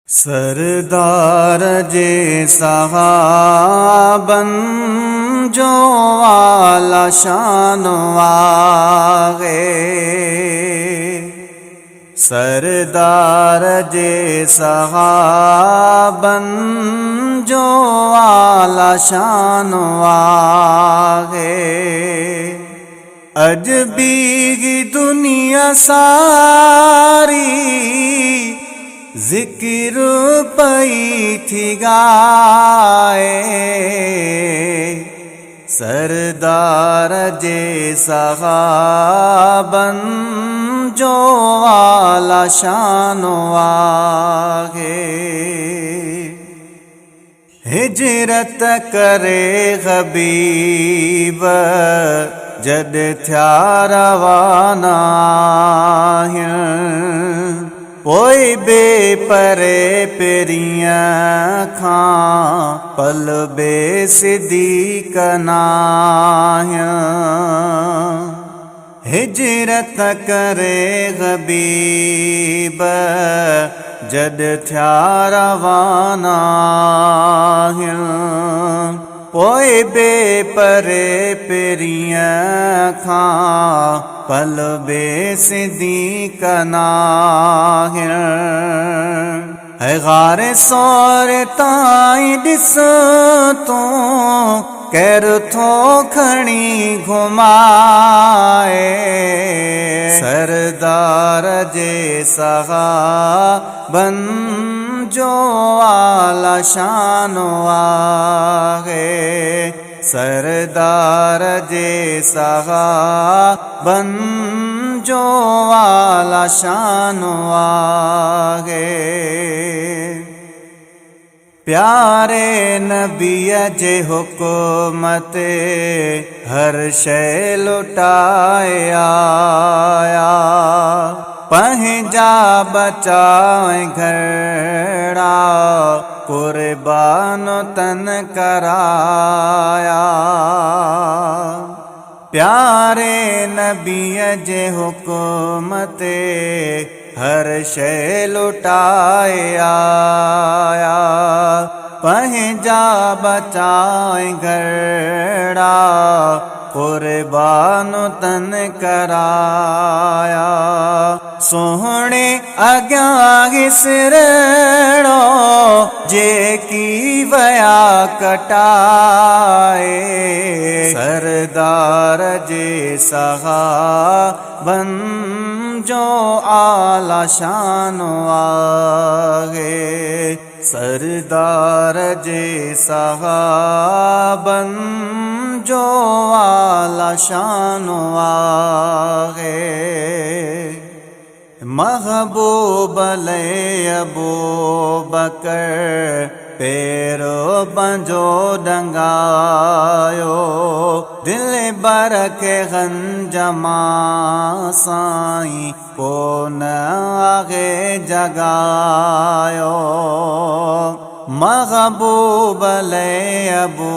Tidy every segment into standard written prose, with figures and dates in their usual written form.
सरदार जे सहाबन जो आला शान वागे। सरदार जे सहाबन जो आला शान वागे। अजबी दुनिया सारी जिक्र पई थी गाए। सरदार जे सहाबन जो आला शान वागे। हिजरत करे हबीब जद थया रवाना पोइ बेपरे पेरियां खां पल बेसिदीक नाहियां। हिजरत करे हबीब जद थया रवाना पोइ बेपरे पेरियां खां पल बेसिदीक नाहियां। है गारे सोरे ताईं ॾिस तूं कैर थो खणी घुमाए। सरदार जे सहाबन जो आला शान वागे। सरदार जे सहाबन जो आला शान वागे। प्यारे नबीअ जे हुकुम ते हर शइ लुटाए आया। पंहिंजा बचाए घड़ा कुर्बान तन कराया। प्यारे नबीअ जे हुकुम ते हर शइ लुटाए आया। पंहिंजा बचाए घड़ा कुर्बान तन कराया। सोहणे अॻियां हिसरणो जेकी वया कटाए। सरदार जे सहाबन जो आला शान वागे। सरदार जे सहाबन जो आला शान वागे। महबूब ले अबू बकर पेरो पंजो डंगायो। दिल बर के गंजमा साईं को न आगे जगायो। महबूब ले अबू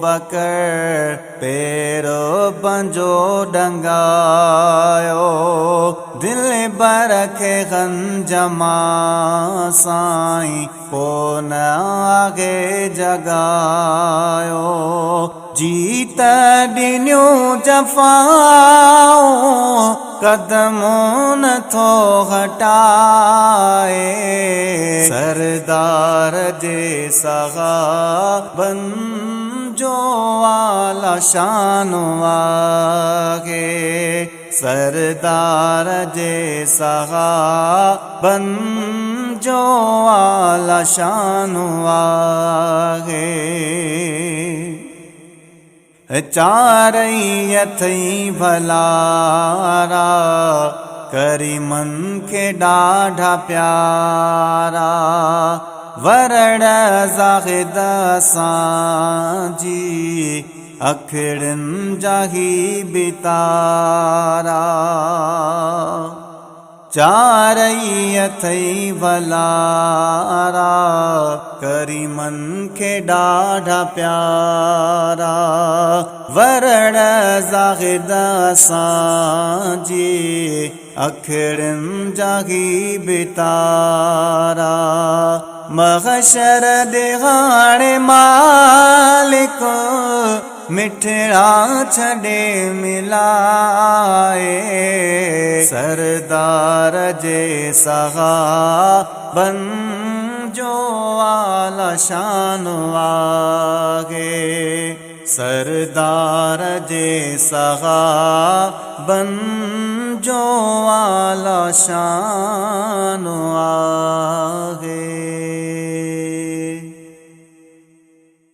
बकर पेरो पंजो डंगायो। दिल बर के गंजमा साईं को न आगे जगायो। जीत ॾिनियो जफ़ाओ कदमों न थो हटाए। सरदार जे सहाबन जो आला शान वागे। सरदार जे सहाबन जो आला शान वागे। चारई अथई भलारा करीमन के ॾाढा प्यारा। वरण ज़ाहिद सांजी अखिड़न जाही बितारा। चारई अथई भलारा करीमन के ॾाढा प्यारा। वरण ज़ाहिद सांजी अखिड़न जागी बितारा। महशर दिहाड़े मालिक मिठड़ा छड़े मिलाए सरदार जे सहाबन जो आला शान आगे सरदार जे सहाबन जो आला शान आगे।